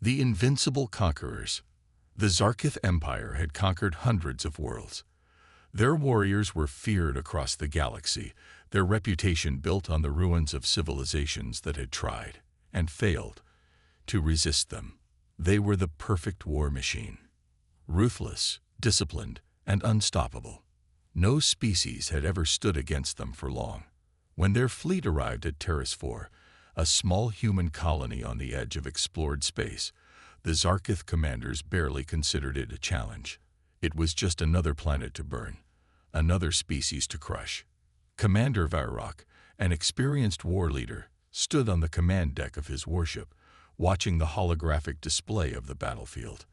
The invincible conquerors. The Zarkith Empire had conquered hundreds of worlds. Their warriors were feared across the galaxy, their reputation built on the ruins of civilizations that had tried, and failed, to resist them. They were the perfect war machine. Ruthless, disciplined, and unstoppable. No species had ever stood against them for long. When their fleet arrived at Terrace 4, a small human colony on the edge of explored space, the Zarkith commanders barely considered it a challenge. It was just another planet to burn, another species to crush. Commander Varrock, an experienced war leader, stood on the command deck of his warship, watching the holographic display of the battlefield.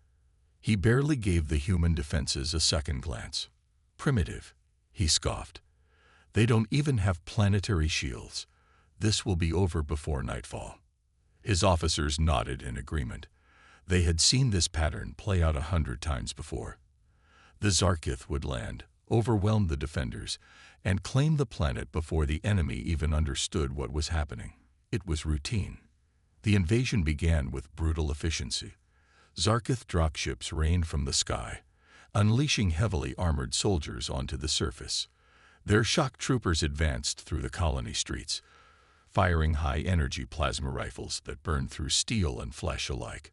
He barely gave the human defenses a second glance. Primitive, he scoffed. They don't even have planetary shields. This will be over before nightfall. His officers nodded in agreement. They had seen this pattern play out 100 times before. The Zarkith would land, overwhelm the defenders, and claim the planet before the enemy even understood what was happening. It was routine. The invasion began with brutal efficiency. Zarkith dropships rained from the sky, unleashing heavily armored soldiers onto the surface. Their shock troopers advanced through the colony streets, firing high-energy plasma rifles that burned through steel and flesh alike.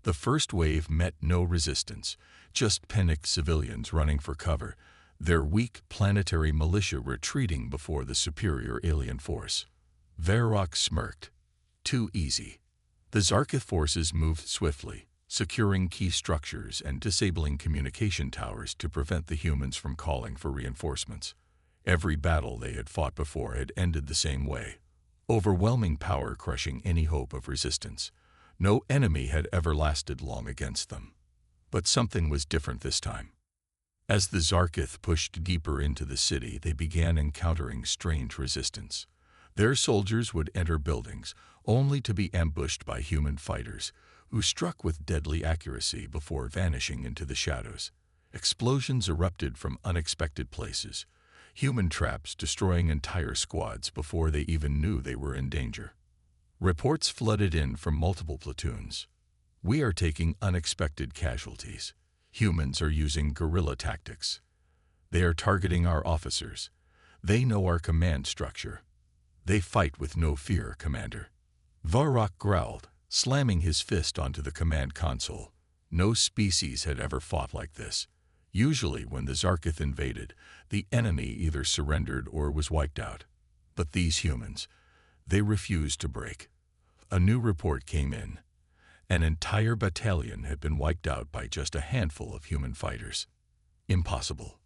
The first wave met no resistance, just panicked civilians running for cover, their weak planetary militia retreating before the superior alien force. Varrock smirked. Too easy. The Zarkith forces moved swiftly, securing key structures and disabling communication towers to prevent the humans from calling for reinforcements. Every battle they had fought before had ended the same way, overwhelming power crushing any hope of resistance. No enemy had ever lasted long against them. But something was different this time. As the Zarkith pushed deeper into the city, they began encountering strange resistance. Their soldiers would enter buildings, only to be ambushed by human fighters, who struck with deadly accuracy before vanishing into the shadows. Explosions erupted from unexpected places, human traps destroying entire squads before they even knew they were in danger. Reports flooded in from multiple platoons. We are taking unexpected casualties. Humans are using guerrilla tactics. They are targeting our officers. They know our command structure. They fight with no fear, Commander. Varrock growled, slamming his fist onto the command console. No species had ever fought like this. Usually, when the Zarkith invaded, the enemy either surrendered or was wiped out. But these humans, they refused to break. A new report came in. An entire battalion had been wiped out by just a handful of human fighters. Impossible.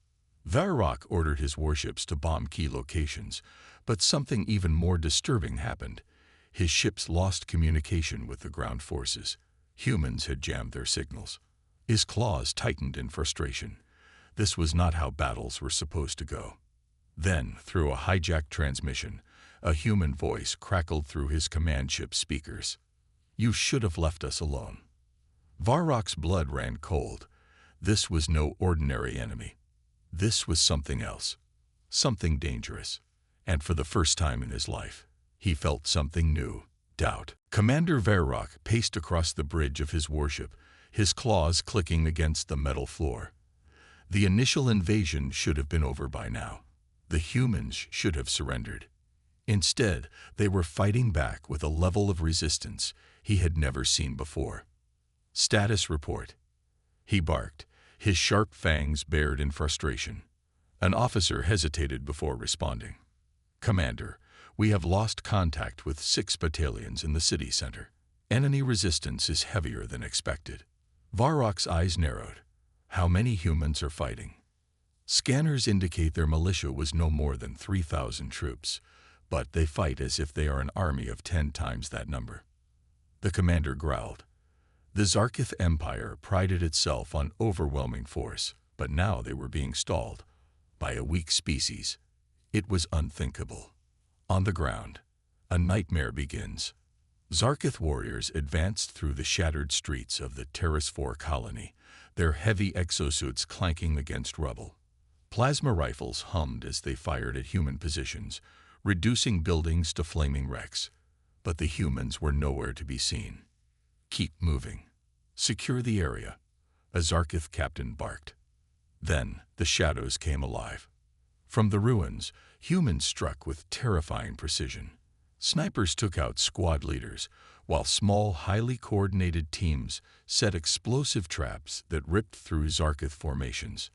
Varrock ordered his warships to bomb key locations, but something even more disturbing happened. His ships lost communication with the ground forces. Humans had jammed their signals. His claws tightened in frustration. This was not how battles were supposed to go. Then, through a hijacked transmission, a human voice crackled through his command ship speakers. "You should have left us alone." Varrock's blood ran cold. This was no ordinary enemy. This was something else, something dangerous. And for the first time in his life, he felt something new, doubt. Commander Varrock paced across the bridge of his warship, his claws clicking against the metal floor. The initial invasion should have been over by now. The humans should have surrendered. Instead, they were fighting back with a level of resistance he had never seen before. "Status report," he barked, his sharp fangs bared in frustration. An officer hesitated before responding. "Commander, we have lost contact with 6 battalions in the city center. Enemy resistance is heavier than expected." Varrock's eyes narrowed. How many humans are fighting? Scanners indicate their militia was no more than 3,000 troops, but they fight as if they are an army of 10 times that number. The commander growled. The Zarkith Empire prided itself on overwhelming force, but now they were being stalled by a weak species. It was unthinkable. On the ground, a nightmare begins. Zarkith warriors advanced through the shattered streets of the Terrace 4 colony, their heavy exosuits clanking against rubble. Plasma rifles hummed as they fired at human positions, reducing buildings to flaming wrecks. But the humans were nowhere to be seen. Keep moving. Secure the area, a Zarkith captain barked. Then the shadows came alive. From the ruins, humans struck with terrifying precision. Snipers took out squad leaders, while small, highly coordinated teams set explosive traps that ripped through Zarkith formations.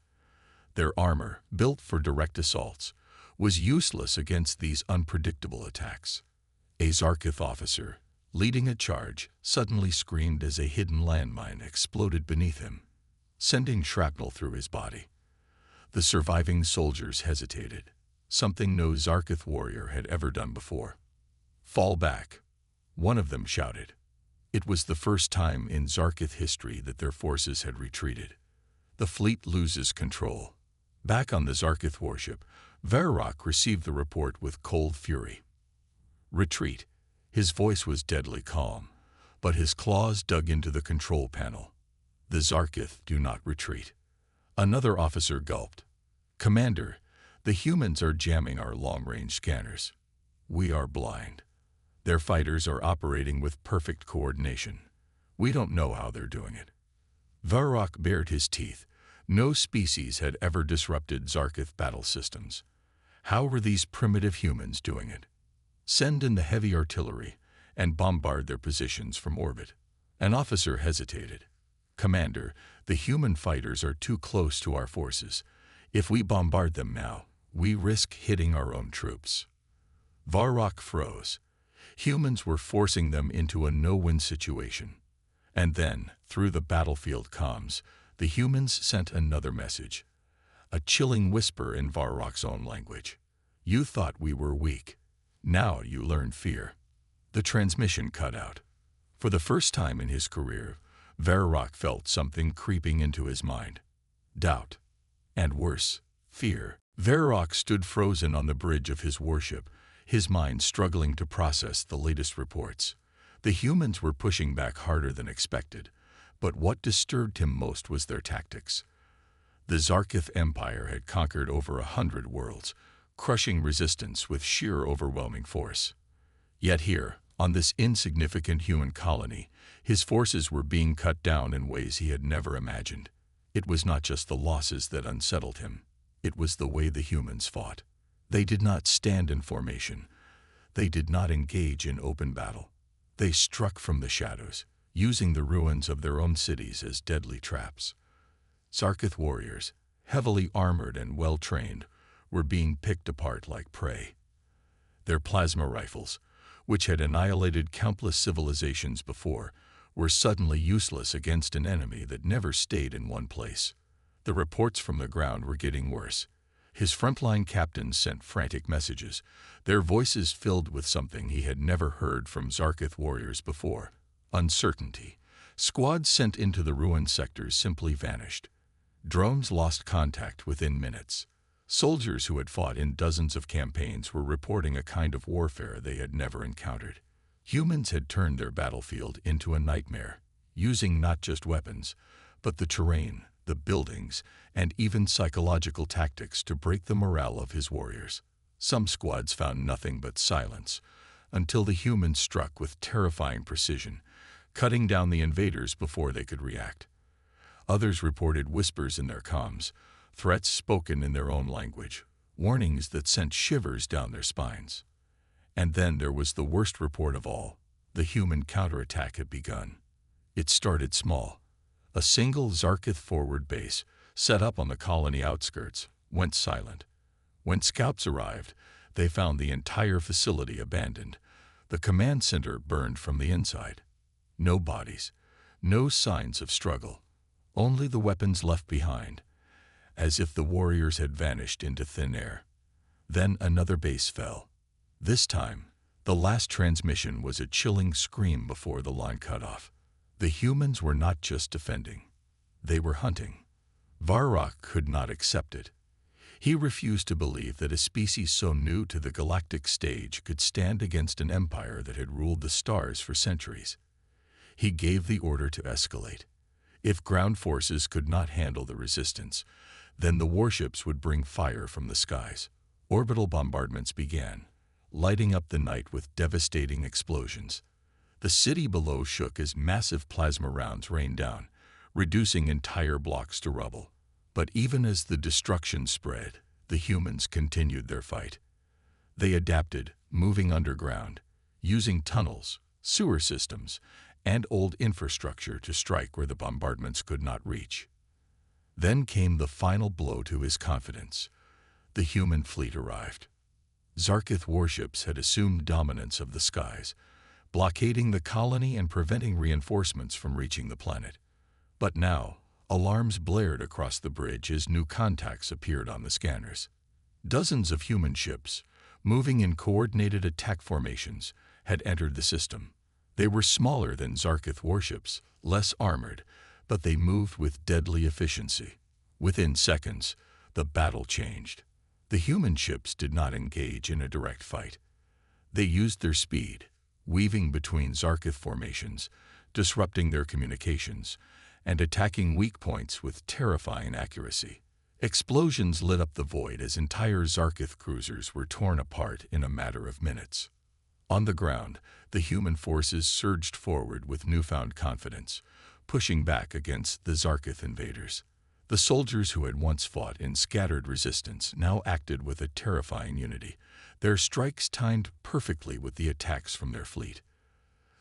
Their armor, built for direct assaults, was useless against these unpredictable attacks. A Zarkith officer, leading a charge, suddenly screamed as a hidden landmine exploded beneath him, sending shrapnel through his body. The surviving soldiers hesitated, something no Zarkith warrior had ever done before. "Fall back," one of them shouted. It was the first time in Zarkith history that their forces had retreated. The fleet loses control. Back on the Zarkith warship, Varrock received the report with cold fury. "Retreat." His voice was deadly calm, but his claws dug into the control panel. "The Zarkith do not retreat." Another officer gulped. "Commander, the humans are jamming our long-range scanners. We are blind. Their fighters are operating with perfect coordination. We don't know how they're doing it." Varrock bared his teeth. No species had ever disrupted Zarkith battle systems. How were these primitive humans doing it? "Send in the heavy artillery and bombard their positions from orbit." An officer hesitated. "Commander, the human fighters are too close to our forces. If we bombard them now, we risk hitting our own troops." Varrock froze. Humans were forcing them into a no-win situation. And then, through the battlefield comms, the humans sent another message. A chilling whisper in Varrock's own language. "You thought we were weak. Now you learn fear." The transmission cut out. For the first time in his career, Varrock felt something creeping into his mind. Doubt. And worse, fear. Varrock stood frozen on the bridge of his warship, his mind struggling to process the latest reports. The humans were pushing back harder than expected, but what disturbed him most was their tactics. The Zarkith Empire had conquered over 100 worlds, crushing resistance with sheer overwhelming force. Yet here, on this insignificant human colony, his forces were being cut down in ways he had never imagined. It was not just the losses that unsettled him. It was the way the humans fought. They did not stand in formation. They did not engage in open battle. They struck from the shadows, using the ruins of their own cities as deadly traps. Zarkith warriors, heavily armored and well-trained, were being picked apart like prey. Their plasma rifles, which had annihilated countless civilizations before, were suddenly useless against an enemy that never stayed in one place. The reports from the ground were getting worse. His frontline captains sent frantic messages, their voices filled with something he had never heard from Zarkith warriors before: uncertainty. Squads sent into the ruined sectors simply vanished. Drones lost contact within minutes. Soldiers who had fought in dozens of campaigns were reporting a kind of warfare they had never encountered. Humans had turned their battlefield into a nightmare, using not just weapons, but the terrain, the buildings, and even psychological tactics to break the morale of his warriors. Some squads found nothing but silence, until the humans struck with terrifying precision, cutting down the invaders before they could react. Others reported whispers in their comms, threats spoken in their own language, warnings that sent shivers down their spines. And then there was the worst report of all. The human counterattack had begun. It started small. A single Zarkith forward base, set up on the colony outskirts, went silent. When scouts arrived, they found the entire facility abandoned. The command center burned from the inside. No bodies, no signs of struggle, only the weapons left behind, as if the warriors had vanished into thin air. Then another base fell. This time, the last transmission was a chilling scream before the line cut off. The humans were not just defending. They were hunting. Varrock could not accept it. He refused to believe that a species so new to the galactic stage could stand against an empire that had ruled the stars for centuries. He gave the order to escalate. If ground forces could not handle the resistance, then the warships would bring fire from the skies. Orbital bombardments began, lighting up the night with devastating explosions. The city below shook as massive plasma rounds rained down, reducing entire blocks to rubble. But even as the destruction spread, the humans continued their fight. They adapted, moving underground, using tunnels, sewer systems, and old infrastructure to strike where the bombardments could not reach. Then came the final blow to his confidence. The human fleet arrived. Zarkith warships had assumed dominance of the skies, blockading the colony and preventing reinforcements from reaching the planet. But now, alarms blared across the bridge as new contacts appeared on the scanners. Dozens of human ships, moving in coordinated attack formations, had entered the system. They were smaller than Zarkith warships, less armored, but they moved with deadly efficiency. Within seconds, the battle changed. The human ships did not engage in a direct fight. They used their speed, weaving between Zarkith formations, disrupting their communications, and attacking weak points with terrifying accuracy. Explosions lit up the void as entire Zarkith cruisers were torn apart in a matter of minutes. On the ground, the human forces surged forward with newfound confidence, pushing back against the Zarkith invaders. The soldiers who had once fought in scattered resistance now acted with a terrifying unity, their strikes timed perfectly with the attacks from their fleet.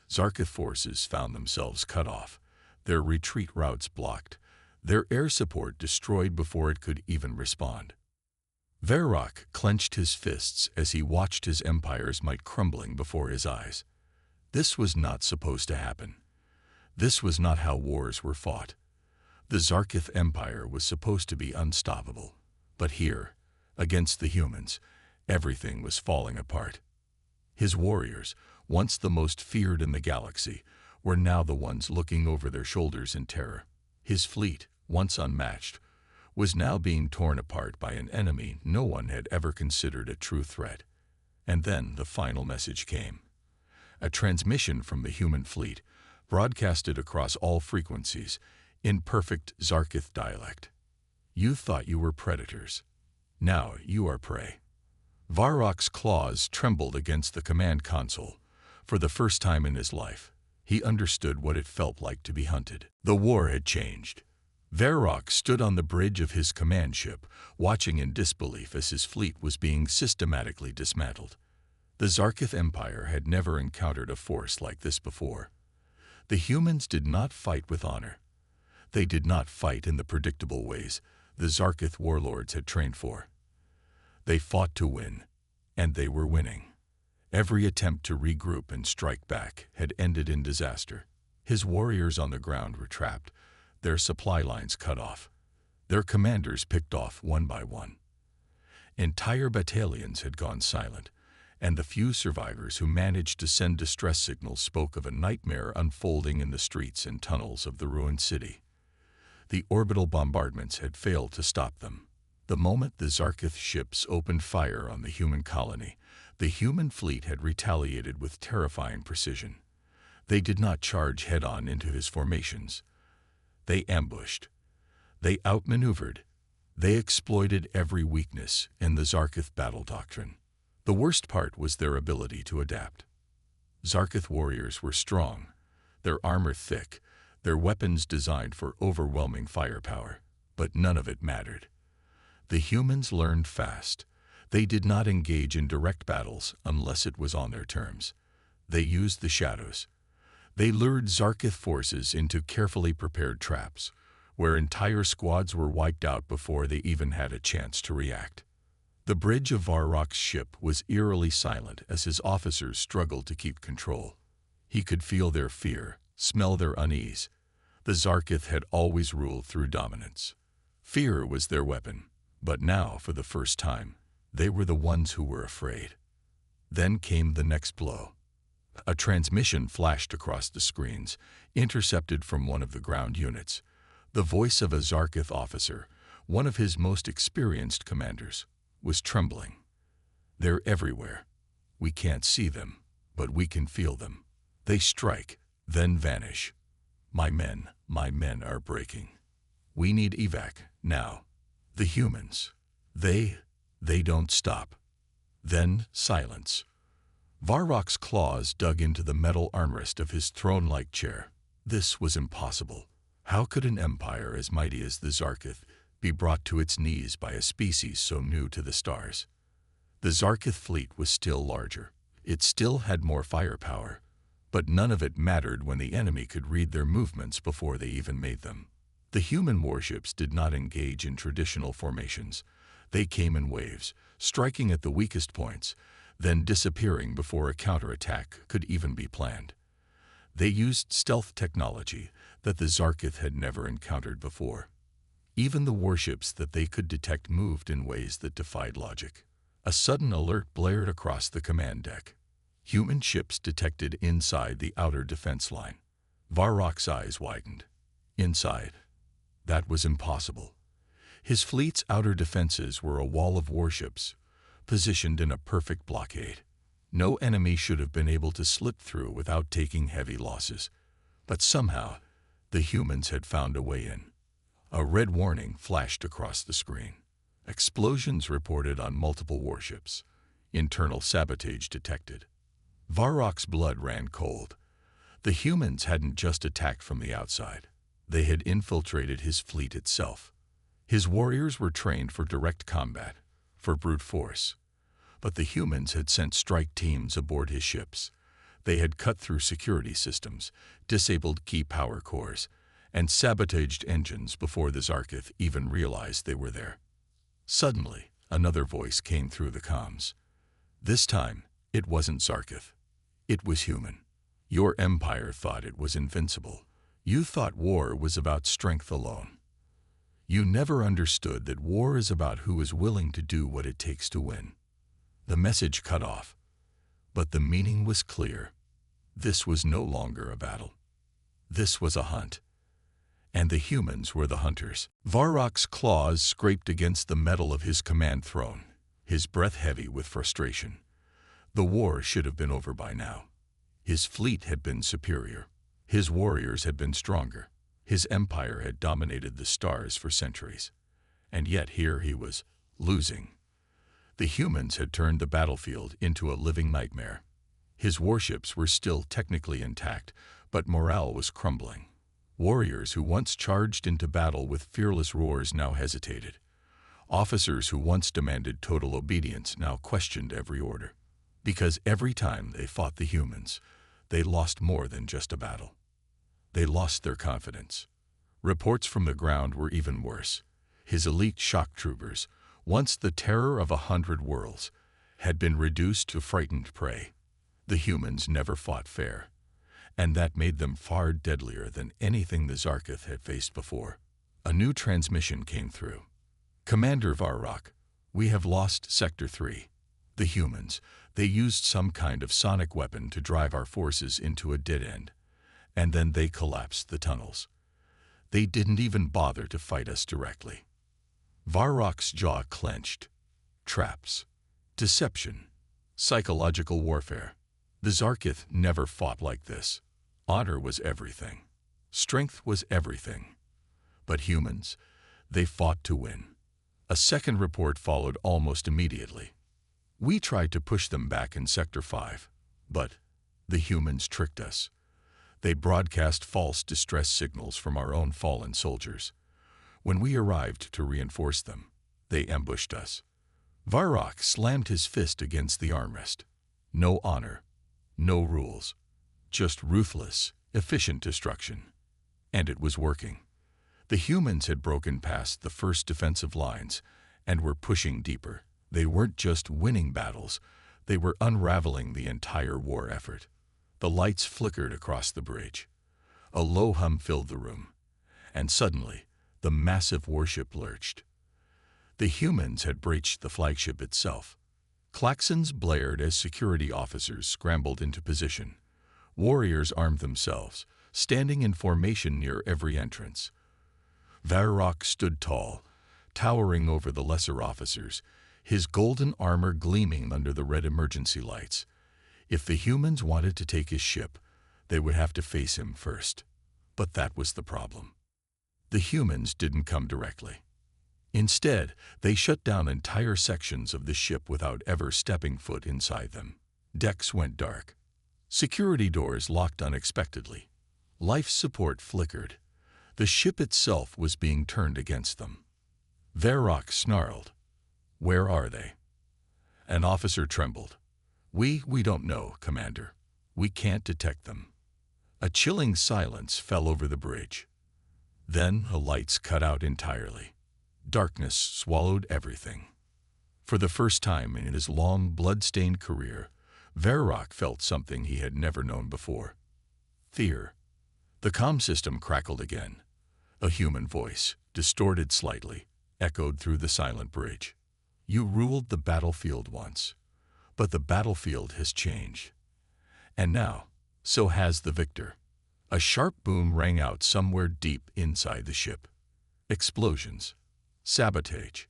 Zarkith forces found themselves cut off, their retreat routes blocked, their air support destroyed before it could even respond. Varrock clenched his fists as he watched his empire's might crumbling before his eyes. This was not supposed to happen. This was not how wars were fought. The Zarkith Empire was supposed to be unstoppable. But here, against the humans, everything was falling apart. His warriors, once the most feared in the galaxy, were now the ones looking over their shoulders in terror. His fleet, once unmatched, was now being torn apart by an enemy no one had ever considered a true threat. And then the final message came. A transmission from the human fleet, broadcasted across all frequencies, in perfect Zarkith dialect. You thought you were predators. Now you are prey. Varrock's claws trembled against the command console. For the first time in his life, he understood what it felt like to be hunted. The war had changed. Varrock stood on the bridge of his command ship, watching in disbelief as his fleet was being systematically dismantled. The Zarkith Empire had never encountered a force like this before. The humans did not fight with honor. They did not fight in the predictable ways the Zarkith warlords had trained for. They fought to win, and they were winning. Every attempt to regroup and strike back had ended in disaster. His warriors on the ground were trapped, their supply lines cut off, their commanders picked off one by one. Entire battalions had gone silent, and the few survivors who managed to send distress signals spoke of a nightmare unfolding in the streets and tunnels of the ruined city. The orbital bombardments had failed to stop them. The moment the Zarkith ships opened fire on the human colony, the human fleet had retaliated with terrifying precision. They did not charge head-on into his formations. They ambushed. They outmaneuvered. They exploited every weakness in the Zarkith battle doctrine. The worst part was their ability to adapt. Zarkith warriors were strong, their armor thick, their weapons designed for overwhelming firepower, but none of it mattered. The humans learned fast. They did not engage in direct battles unless it was on their terms. They used the shadows. They lured Zarkith forces into carefully prepared traps, where entire squads were wiped out before they even had a chance to react. The bridge of Varrock's ship was eerily silent as his officers struggled to keep control. He could feel their fear, smell their unease. The Zarkith had always ruled through dominance. Fear was their weapon, but now, for the first time, they were the ones who were afraid. Then came the next blow. A transmission flashed across the screens, intercepted from one of the ground units. The voice of a Zarkith officer, one of his most experienced commanders, was trembling. They're everywhere. We can't see them, but we can feel them. They strike, then vanish. My men are breaking. We need evac, now. The humans. They don't stop. Then silence. Varrock's claws dug into the metal armrest of his throne-like chair. This was impossible. How could an empire as mighty as the Zarkith be brought to its knees by a species so new to the stars? The Zarkith fleet was still larger. It still had more firepower, but none of it mattered when the enemy could read their movements before they even made them. The human warships did not engage in traditional formations. They came in waves, striking at the weakest points, then disappearing before a counterattack could even be planned. They used stealth technology that the Zarkith had never encountered before. Even the warships that they could detect moved in ways that defied logic. A sudden alert blared across the command deck. Human ships detected inside the outer defense line. Varrock's eyes widened. Inside? That was impossible. His fleet's outer defenses were a wall of warships, positioned in a perfect blockade. No enemy should have been able to slip through without taking heavy losses. But somehow, the humans had found a way in. A red warning flashed across the screen. Explosions reported on multiple warships. Internal sabotage detected. Varrock's blood ran cold. The humans hadn't just attacked from the outside. They had infiltrated his fleet itself. His warriors were trained for direct combat, for brute force. But the humans had sent strike teams aboard his ships. They had cut through security systems, disabled key power cores, and sabotaged engines before the Zarkith even realized they were there. Suddenly, another voice came through the comms. This time, it wasn't Zarkith. It was human. Your empire thought it was invincible. You thought war was about strength alone. You never understood that war is about who is willing to do what it takes to win. The message cut off, but the meaning was clear. This was no longer a battle. This was a hunt. And the humans were the hunters. Varrock's claws scraped against the metal of his command throne, his breath heavy with frustration. The war should have been over by now. His fleet had been superior. His warriors had been stronger. His empire had dominated the stars for centuries. And yet here he was, losing. The humans had turned the battlefield into a living nightmare. His warships were still technically intact, but morale was crumbling. Warriors who once charged into battle with fearless roars now hesitated. Officers who once demanded total obedience now questioned every order. Because every time they fought the humans, they lost more than just a battle. They lost their confidence. Reports from the ground were even worse. His elite shock troopers, once the terror of 100 worlds, had been reduced to frightened prey. The humans never fought fair, and that made them far deadlier than anything the Zarkith had faced before. A new transmission came through. Commander Varrock, we have lost Sector 3. The humans, they used some kind of sonic weapon to drive our forces into a dead end, and then they collapsed the tunnels. They didn't even bother to fight us directly. Varrock's jaw clenched. Traps. Deception. Psychological warfare. The Zarkith never fought like this. Honor was everything. Strength was everything. But humans, they fought to win. A second report followed almost immediately. We tried to push them back in Sector 5, but the humans tricked us. They broadcast false distress signals from our own fallen soldiers. When we arrived to reinforce them, they ambushed us. Varrock slammed his fist against the armrest. No honor, no rules, just ruthless, efficient destruction. And it was working. The humans had broken past the first defensive lines and were pushing deeper. They weren't just winning battles, they were unraveling the entire war effort. The lights flickered across the bridge. A low hum filled the room, and suddenly, the massive warship lurched. The humans had breached the flagship itself. Klaxons blared as security officers scrambled into position. Warriors armed themselves, standing in formation near every entrance. Varrock stood tall, towering over the lesser officers, his golden armor gleaming under the red emergency lights. If the humans wanted to take his ship, they would have to face him first. But that was the problem. The humans didn't come directly. Instead, they shut down entire sections of the ship without ever stepping foot inside them. Decks went dark. Security doors locked unexpectedly. Life support flickered. The ship itself was being turned against them. Varrock snarled. "Where are they?" An officer trembled. We don't know, Commander. We can't detect them." A chilling silence fell over the bridge. Then the lights cut out entirely. Darkness swallowed everything. For the first time in his long, blood-stained career, Varrock felt something he had never known before. Fear. The comm system crackled again. A human voice, distorted slightly, echoed through the silent bridge. "You ruled the battlefield once, but the battlefield has changed. And now, so has the victor." A sharp boom rang out somewhere deep inside the ship. Explosions. Sabotage.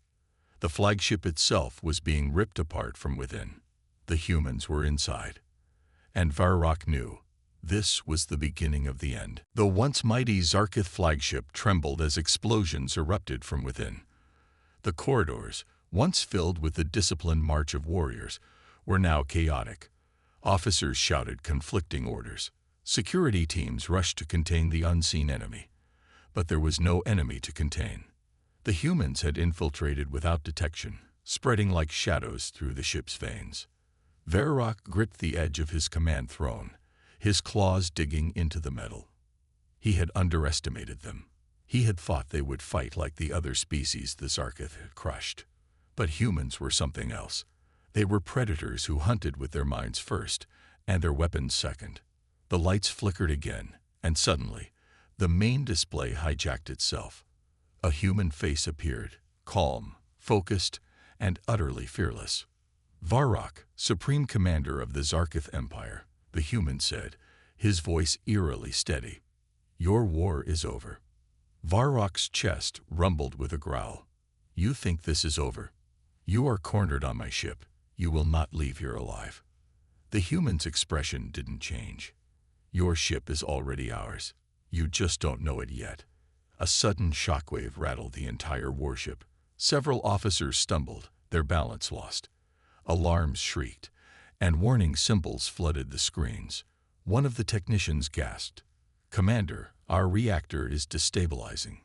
The flagship itself was being ripped apart from within. The humans were inside. And Varrock knew this was the beginning of the end. The once mighty Zarkith flagship trembled as explosions erupted from within. The corridors, once filled with the disciplined march of warriors, were now chaotic. Officers shouted conflicting orders. Security teams rushed to contain the unseen enemy. But there was no enemy to contain. The humans had infiltrated without detection, spreading like shadows through the ship's veins. Varrock gripped the edge of his command throne, his claws digging into the metal. He had underestimated them. He had thought they would fight like the other species the Zarkith had crushed. But humans were something else. They were predators who hunted with their minds first, and their weapons second. The lights flickered again, and suddenly, the main display hijacked itself. A human face appeared, calm, focused, and utterly fearless. "Varrock, Supreme Commander of the Zarkith Empire," the human said, his voice eerily steady. "Your war is over." Varrock's chest rumbled with a growl. "You think this is over? You are cornered on my ship. You will not leave here alive." The human's expression didn't change. "Your ship is already ours. You just don't know it yet." A sudden shockwave rattled the entire warship. Several officers stumbled, their balance lost. Alarms shrieked, and warning symbols flooded the screens. One of the technicians gasped, "Commander, our reactor is destabilizing."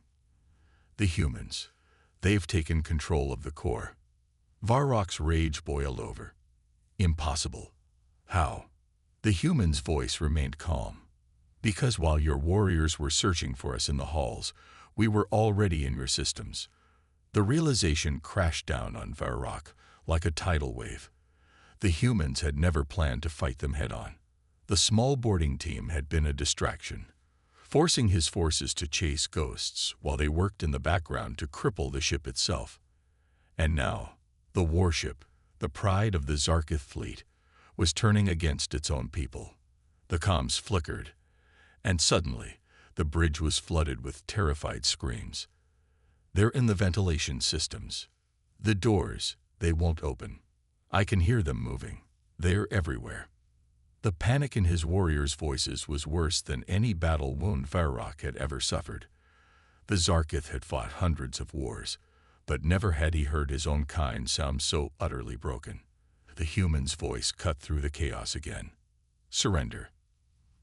The humans. They've taken control of the core. Varrock's rage boiled over. "Impossible." "How?" The human's voice remained calm. "Because while your warriors were searching for us in the halls, we were already in your systems." The realization crashed down on Varrock like a tidal wave. The humans had never planned to fight them head-on. The small boarding team had been a distraction, forcing his forces to chase ghosts while they worked in the background to cripple the ship itself. And now, the warship, the pride of the Zarkith fleet, was turning against its own people. The comms flickered, and suddenly, the bridge was flooded with terrified screams. "They're in the ventilation systems. The doors, they won't open. I can hear them moving. They're everywhere." The panic in his warriors' voices was worse than any battle wound Varrock had ever suffered. The Zarkith had fought hundreds of wars, but never had he heard his own kind sound so utterly broken. The human's voice cut through the chaos again. "Surrender."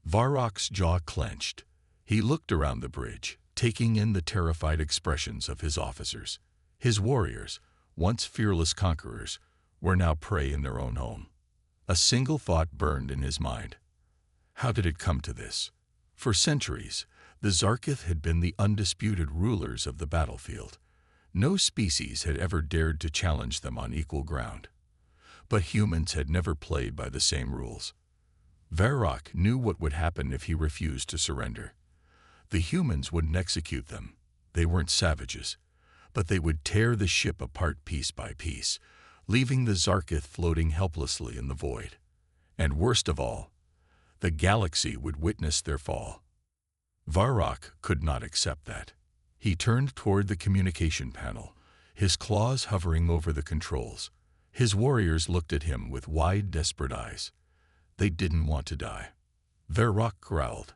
Varrock's jaw clenched. He looked around the bridge, taking in the terrified expressions of his officers. His warriors, once fearless conquerors, were now prey in their own home. A single thought burned in his mind. How did it come to this? For centuries, the Zarkith had been the undisputed rulers of the battlefield. No species had ever dared to challenge them on equal ground. But humans had never played by the same rules. Varrock knew what would happen if he refused to surrender. The humans wouldn't execute them. They weren't savages. But they would tear the ship apart piece by piece, leaving the Zarkith floating helplessly in the void. And worst of all, the galaxy would witness their fall. Varrock could not accept that. He turned toward the communication panel, his claws hovering over the controls. His warriors looked at him with wide, desperate eyes. They didn't want to die. Varrock growled.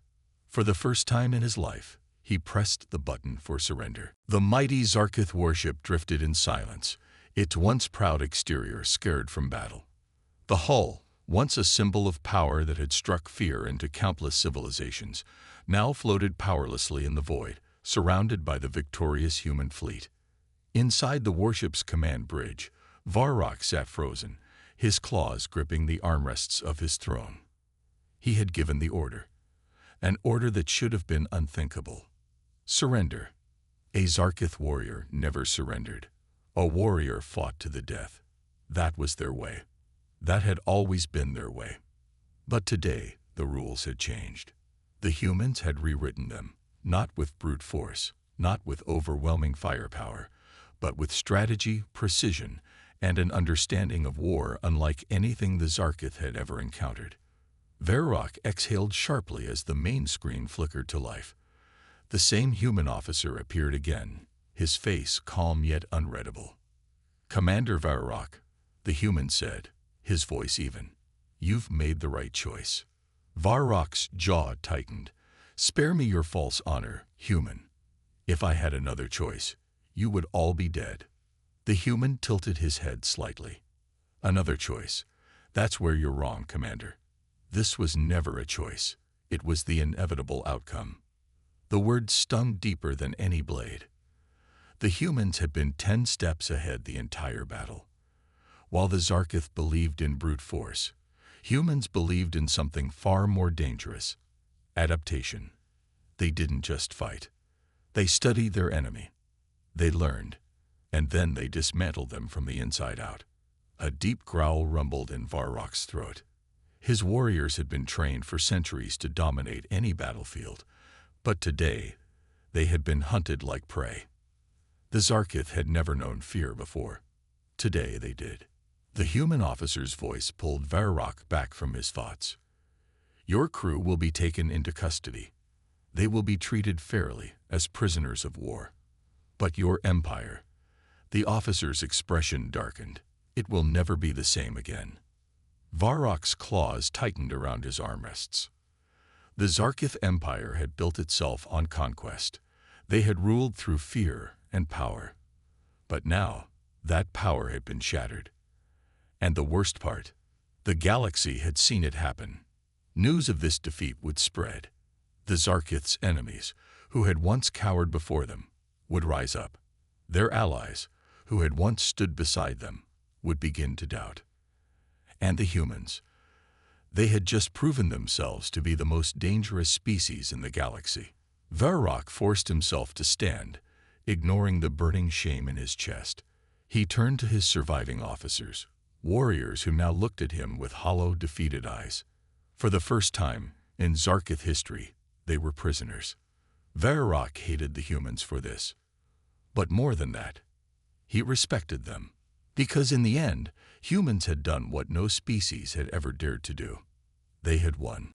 For the first time in his life, he pressed the button for surrender. The mighty Zarkith warship drifted in silence, its once proud exterior scared from battle. The hull, Once a symbol of power that had struck fear into countless civilizations, now floated powerlessly in the void, surrounded by the victorious human fleet. Inside the warship's command bridge, Varrock sat frozen, his claws gripping the armrests of his throne. He had given the order, an order that should have been unthinkable. Surrender. A Zarkith warrior never surrendered. A warrior fought to the death. That was their way. That had always been their way. But today, the rules had changed. The humans had rewritten them, not with brute force, not with overwhelming firepower, but with strategy, precision, and an understanding of war unlike anything the Zarkith had ever encountered. Varrock exhaled sharply as the main screen flickered to life. The same human officer appeared again, his face calm yet unreadable. "Commander Varrock," the human said, his voice even. "You've made the right choice." Varrock's jaw tightened. "Spare me your false honor, human. If I had another choice, you would all be dead." The human tilted his head slightly. "Another choice? That's where you're wrong, Commander. This was never a choice. It was the inevitable outcome." The word stung deeper than any blade. The humans had been 10 steps ahead the entire battle. While the Zarkith believed in brute force, humans believed in something far more dangerous: adaptation. They didn't just fight. They studied their enemy. They learned, and then they dismantled them from the inside out. A deep growl rumbled in Varrock's throat. His warriors had been trained for centuries to dominate any battlefield, but today they had been hunted like prey. The Zarkith had never known fear before. Today they did. The human officer's voice pulled Varrock back from his thoughts. "Your crew will be taken into custody. They will be treated fairly as prisoners of war. But your empire," the officer's expression darkened, "it will never be the same again." Varrock's claws tightened around his armrests. The Zarkith Empire had built itself on conquest. They had ruled through fear and power. But now, that power had been shattered. And the worst part, the galaxy had seen it happen. News of this defeat would spread. The Zarkith's enemies, who had once cowered before them, would rise up. Their allies, who had once stood beside them, would begin to doubt. And the humans, they had just proven themselves to be the most dangerous species in the galaxy. Varrock forced himself to stand, ignoring the burning shame in his chest. He turned to his surviving officers, warriors who now looked at him with hollow, defeated eyes. For the first time in Zarkith history, they were prisoners. Varrock hated the humans for this. But more than that, he respected them. Because in the end, humans had done what no species had ever dared to do. They had won.